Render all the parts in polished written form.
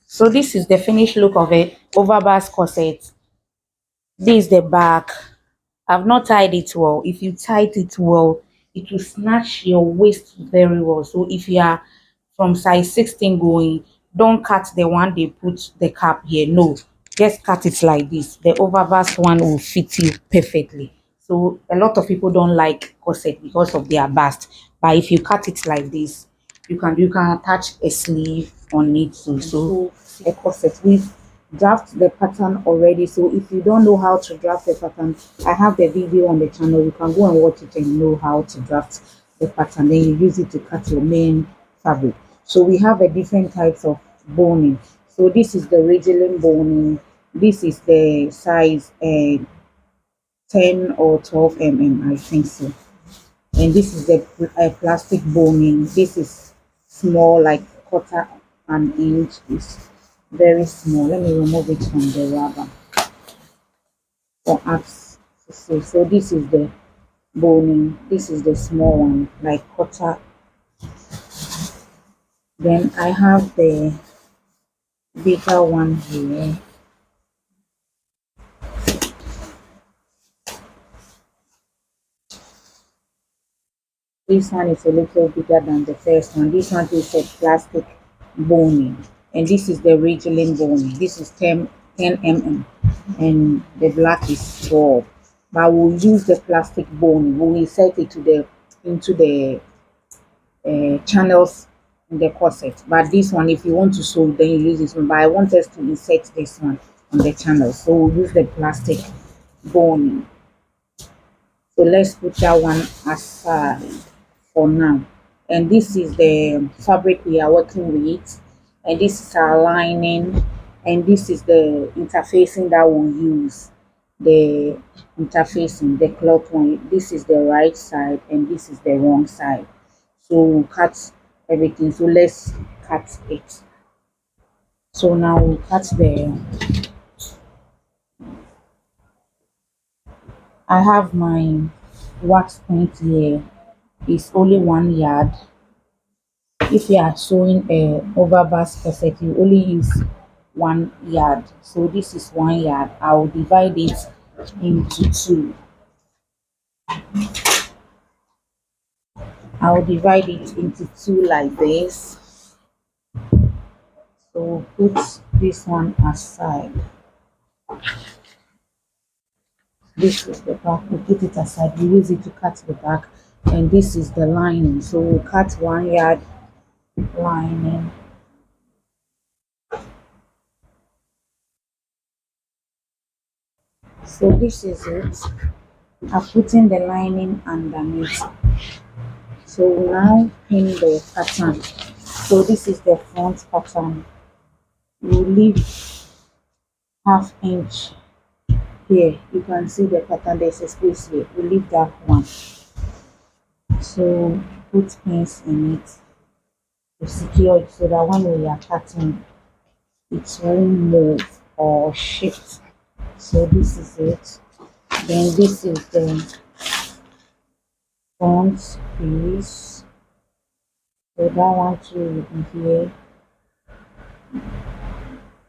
So this is the finished look of it. Overbust corset. This is the back. I've not tied it well. If you tied it well, it will snatch your waist very well. So if you are from size 16 going, don't cut the one they put the cap here. No, just cut it like this. The overbust one will fit you perfectly. So a lot of people don't like corset because of their bust. But if you cut it like this, you can attach a sleeve on it too. So a corset with draft the pattern already. So if you don't know how to draft the pattern, I have the video on the channel. You can go and watch it and know how to draft the pattern. Then you use it to cut your main fabric. So we have a different types of boning. So this is the Ridgeline boning. This is the size 10 or 12 I think so. And this is the plastic boning. This is small, like quarter an inch. Is very small. Let me remove it from the rubber for us to see. So this is the boning. This is the small one, like quarter. Then I have the bigger one here. This one is a little bigger than the first one. This one is a plastic boning, and this is the Ridgeline boning. This is 10 and the black is 12. But we'll use the plastic boning. We'll insert it into the channels in the corset. But this one, if you want to sew, then you use this one. But I want us to insert this one on the channel, so we'll use the plastic boning. So let's put that one aside for now. And this is the fabric we are working with, and this is our lining, and this is the interfacing that we'll use. The interfacing, the cloth one, this is the right side and this is the wrong side. So we'll cut everything. So let's cut it. So now we'll cut I have my wax point here. It's only 1 yard. If you are sewing a overbust corset, you only use 1 yard. So this is 1 yard. I will divide it into two. I will divide it into two like this. So put this one aside. This is the back. We put it aside. We use it to cut the back, and this is the lining. So we'll cut 1 yard lining. So this is it. I'm putting the lining underneath. So we'll now pin the pattern. So this is the front pattern. We'll leave ½ inch here. You can see the pattern. There's a space here. We'll leave that one. So put pins in it to secure it so that when we are cutting, it won't move or shift. So this is it. Then this is the front piece. So that one too will be here.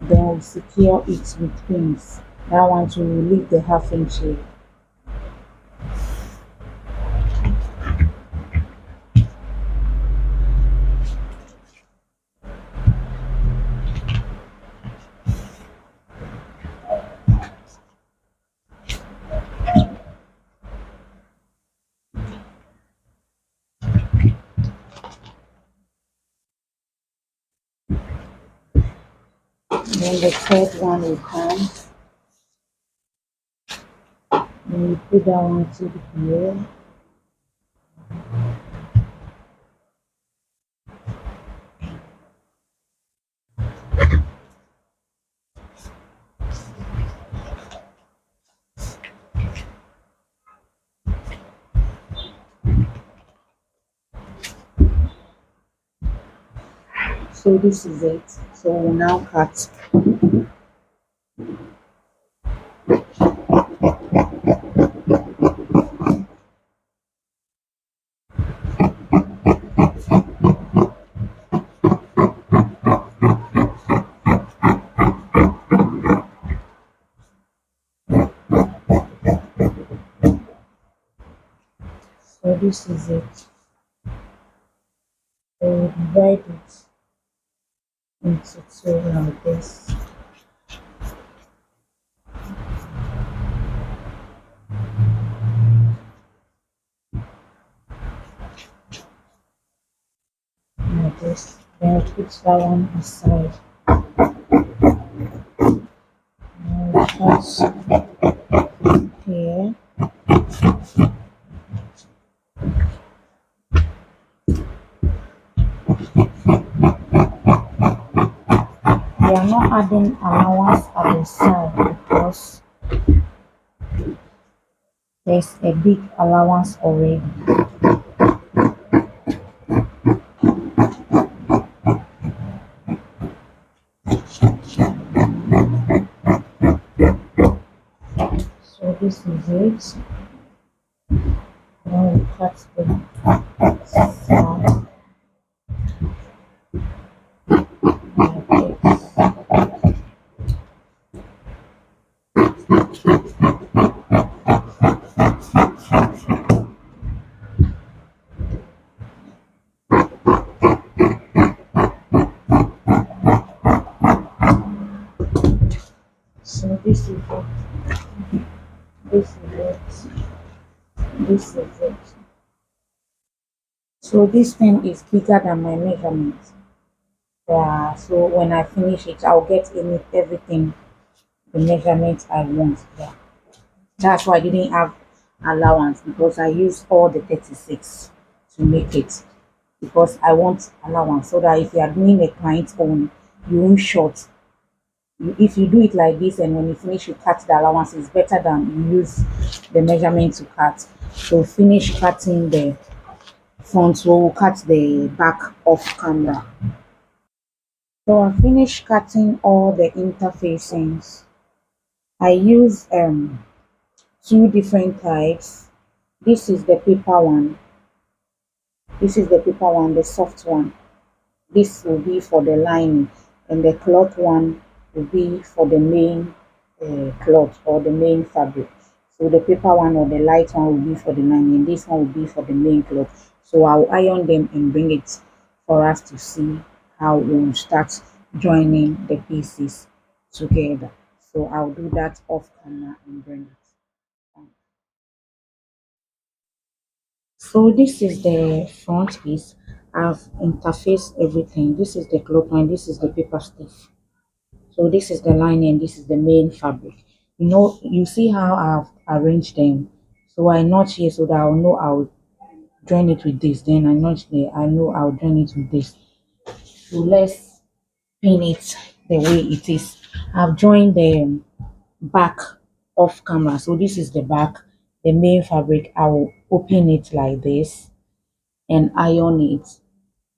Then we'll secure it with pins. That one too will leave the ½ inch here. Then the third one will come. Then we put that one to here. So this is it. So we'll now cut. this is it. I will divide it into two like this. Like this. Then I'll put that one aside. Now I'll cut here. We are not adding allowance at the side because there's a big allowance already. So this is it. Now we cut the side like this. So this is it. This is it. This is it. So this thing is bigger than my measurement. Yeah, so when I finish it, I'll get in it everything the measurement I want. Yeah. That's why I didn't have allowance because I used all the 36 to make it. Because I want allowance so that if you are doing a client own, you won't short. If you do it like this and when you finish you cut the allowance, it's better than you use the measurement to cut. So finish cutting the front, so we'll cut the back off camera. So I finished cutting all the interfacings. I use two different types. This is the paper one. This is the paper one, the soft one. This will be for the lining, and the cloth one will be for the main cloth or the main fabric. So the paper one or the light one will be for the lining, and this one will be for the main cloth. So I'll iron them and bring it for us to see how we'll start joining the pieces together. So I'll do that off camera and bring it on. So this is the front piece. I've interfaced everything. This is the cloth line, this is the paper stiff. So this is the lining, this is the main fabric. You know, you see how I've arranged them. So I notch here so that I'll know I'll join it with this. Then I notch there, I know I'll join it with this. So let's pin it the way it is. I've joined the back off camera. So this is the back, the main fabric. I will open it like this and iron it.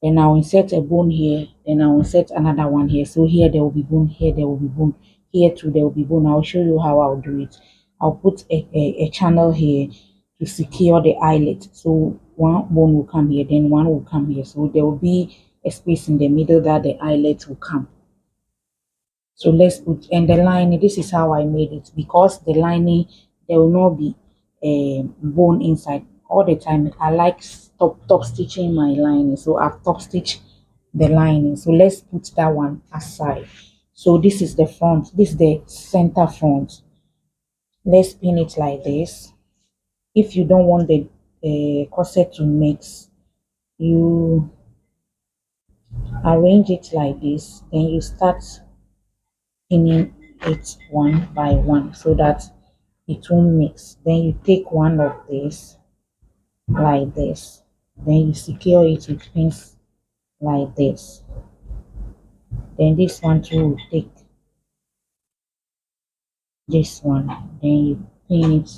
Then I'll insert a bone here, then I'll insert another one here. So here there will be bone, here there will be bone, here too there will be bone. I'll show you how I'll do it. I'll put a channel here to secure the eyelet. So one bone will come here, then one will come here. So there will be a space in the middle that the eyelet will come. So let's put, and the lining, this is how I made it, because the lining, there will not be a bone inside. All the time I like top stitching my lining, so I've top stitched the lining. So let's put that one aside. So this is the front, this is the center front. Let's pin it like this. If you don't want the corset to mix, you arrange it like this, then you start pinning it one by one so that it won't mix. Then you take one of this like this, then you secure it with pins like this. Then this one too will take this one, then you pin it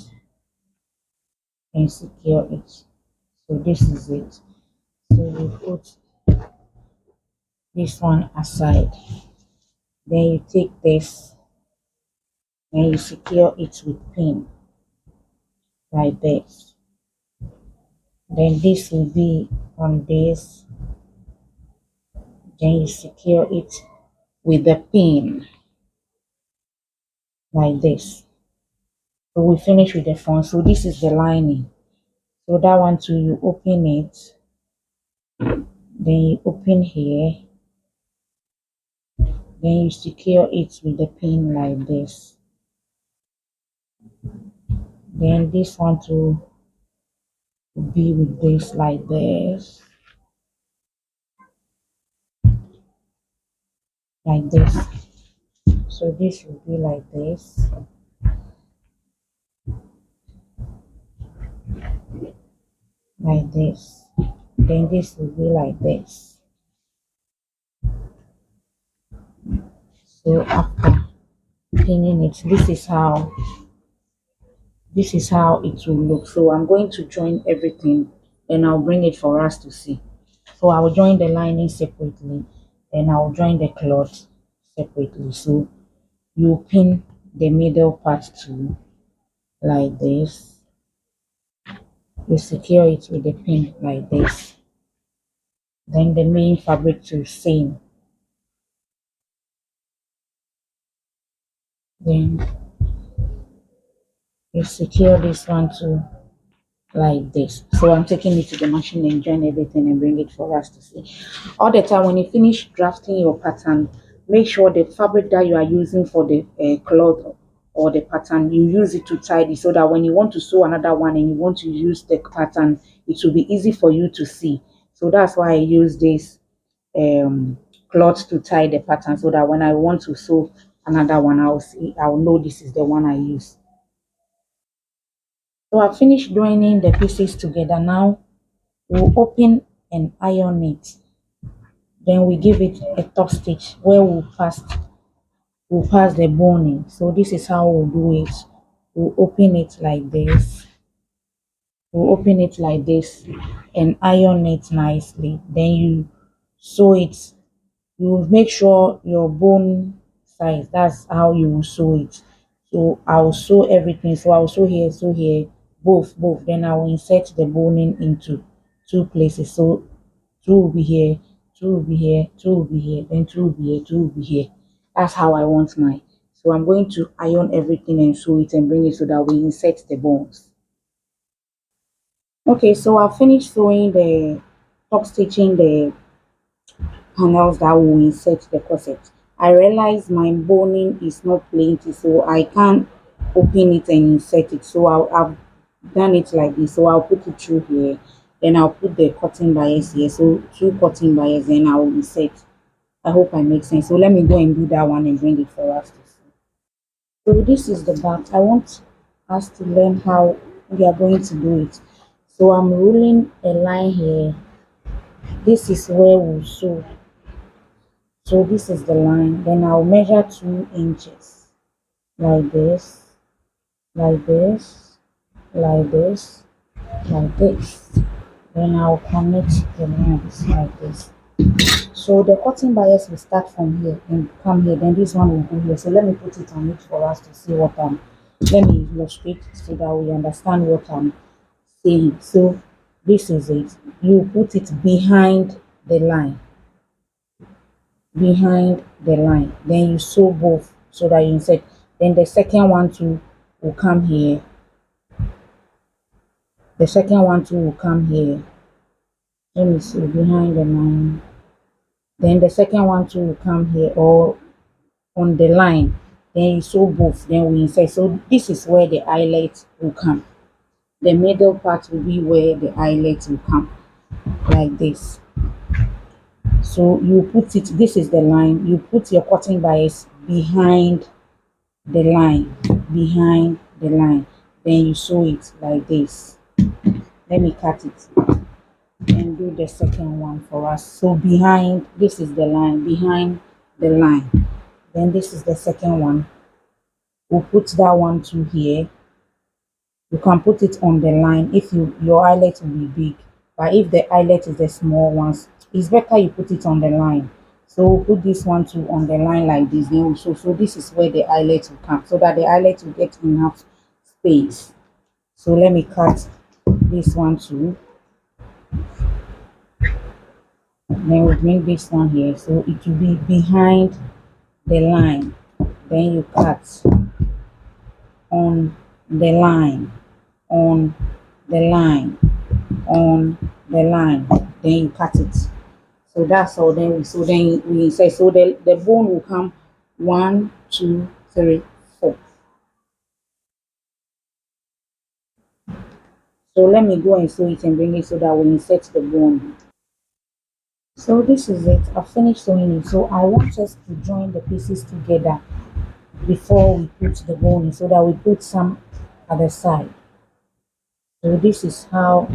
and secure it. So this is it. So you put this one aside, then you take this and you secure it with pin like this. Then this will be on this, then you secure it with the pin like this. So we finish with the front. So this is the lining. So that one too, you open it, then you open here, then you secure it with the pin like this. Then this one too will be with this like this, like this. So this will be like this, like this. Then this will be like this. So after pinning it, this is how it will look. So I'm going to join everything and I'll bring it for us to see. So I will join the lining separately and I'll join the cloth separately. So you pin the middle part too like this. You secure it with the pin like this. Then the main fabric to same. Then you secure this one too like this. So I'm taking it to the machine and join everything and bring it for us to see. All the time when you finish drafting your pattern, make sure the fabric that you are using for the cloth or the pattern, you use it to tidy, so that when you want to sew another one and you want to use the pattern, it will be easy for you to see. So that's why I use this cloth to tie the pattern, so that when I want to sew another one, I'll know this is the one I use. So I finished joining the pieces together. Now we'll open and iron it. Then we give it a top stitch where we'll pass the boning. So this is how we'll do it. We'll open it like this. We'll open it like this and iron it nicely. Then you sew it. You make sure your bone size, that's how you will sew it. So I'll sew everything. So I'll sew here, both. Then I will insert the boning into two places. So two will be here, two will be here, two will be here, then two will be here, two will be here. That's how I want mine. So I'm going to iron everything and sew it and bring it so that we insert the bones. Okay, so I finished sewing the top stitching the panels that will insert the corset. I realized my boning is not plenty, so I can't open it and insert it. So I've done it like this. So I'll put it through here, then I'll put the cutting bias here. So two cutting bias, then I will insert. I hope I make sense. So let me go and do that one and bring it for us to see. So this is the back. I want us to learn how we are going to do it. So I'm rolling a line here. This is where we'll sew. So this is the line. Then I'll measure 2 inches like this, like this, like this, like this. Then I'll connect the lines like this. So the cutting bias will start from here and come here. Then this one will go here. So let me put it on it for us to see what let me illustrate so that we understand what I'm saying. So this is it. You put it behind the line, behind the line. Then you sew both so that you insert. Then the second one too will come here. The second one too will come here. Let me see, behind the line. Then the second one too will come here or on the line. Then you sew both. Then we insert. So this is where the eyelet will come. The middle part will be where the eyelet will come, like this. So you put it, this is the line, you put your cutting bias behind the line, behind the line. Then you sew it like this. Let me cut it and do the second one for us. So behind, this is the line, behind the line. Then this is the second one. We'll put that one to here. You can put it on the line if your eyelet will be big, but if the eyelet is the small ones, it's better you put it on the line. So we'll put this one too on the line like this. Then also, so this is where the eyelet will come, so that the eyelet will get enough space. So let me cut this one too. Then we'll bring this one here, so it will be behind the line. Then you cut on the line, on the line, on the line, then you cut it. So that's all. Then we say, so the bone will come one, two, three, four. So let me go and sew it and bring it so that we insert the bone. So this is it. I've finished sewing it. So I want us to join the pieces together before we put the bone in, so that we put some at the side. So this is how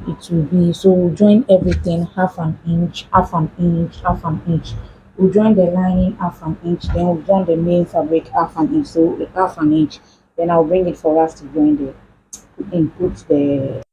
it will be. So we'll join everything half an inch, half an inch, half an inch. We'll join the lining half an inch, then we'll join the main fabric half an inch. So half an inch. Then I'll bring it for us to join the input the.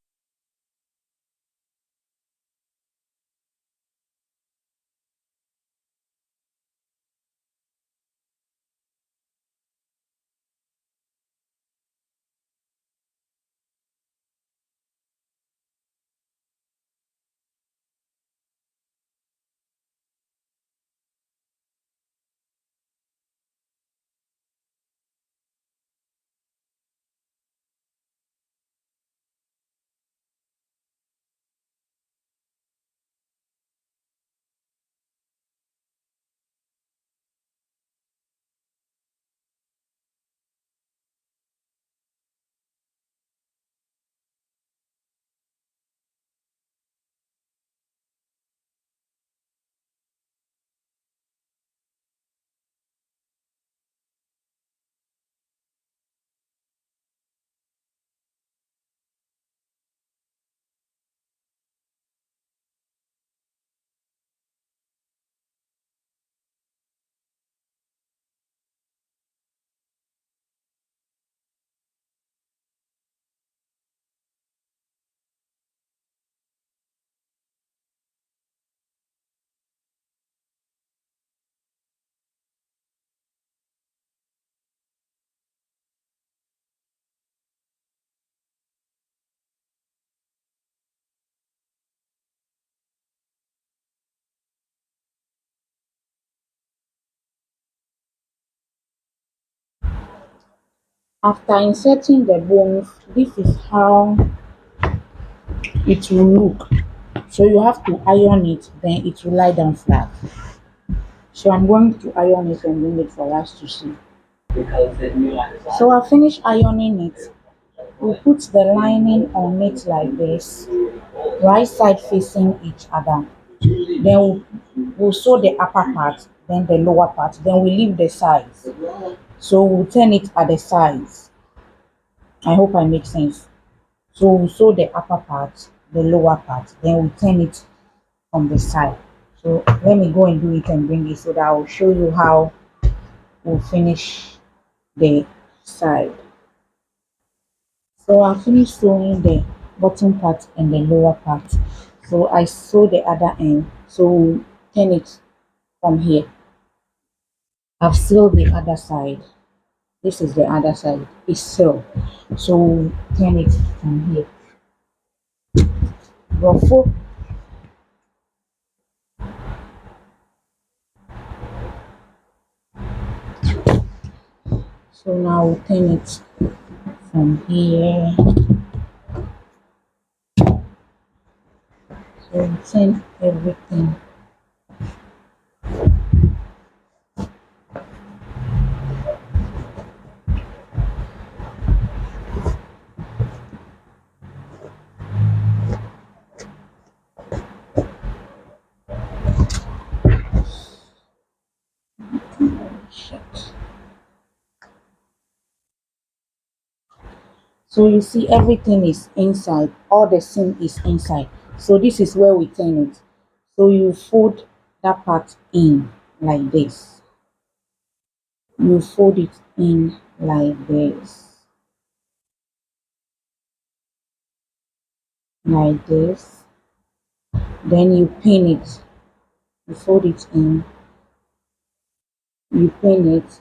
After inserting the bones, this is how it will look. So you have to iron it, then it will lie down flat. So I'm going to iron it and bring it for us to see. So I finished ironing it. We put the lining on it like this, right side facing each other. Then we'll sew the upper part, then the lower part, then we leave the sides. So we'll turn it at the sides. I hope I make sense. So we'll sew the upper part, the lower part, then we'll turn it on the side. So let me go and do it and bring it so that I'll show you how we'll finish the side. So I finished sewing the bottom part and the lower part. So I sew the other end. So we'll turn it from here. I've sealed the other side. This is the other side. It's sealed. So we'll turn it from here. Ruffle. So now we'll turn it from here. So we'll turn everything. So you see everything is inside, all the seam is inside. So this is where we turn it. So you fold that part in like this. You fold it in like this. Like this. Then you pin it. You fold it in. You pin it.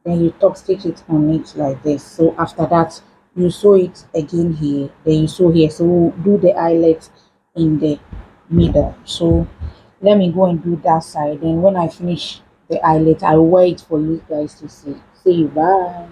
Then you top stitch it on it like this. So after that, you sew it again here, then you sew here. So we'll do the eyelet in the middle. So let me go and do that side, then when I finish the eyelet, I'll wear it for you guys to see. See you, bye.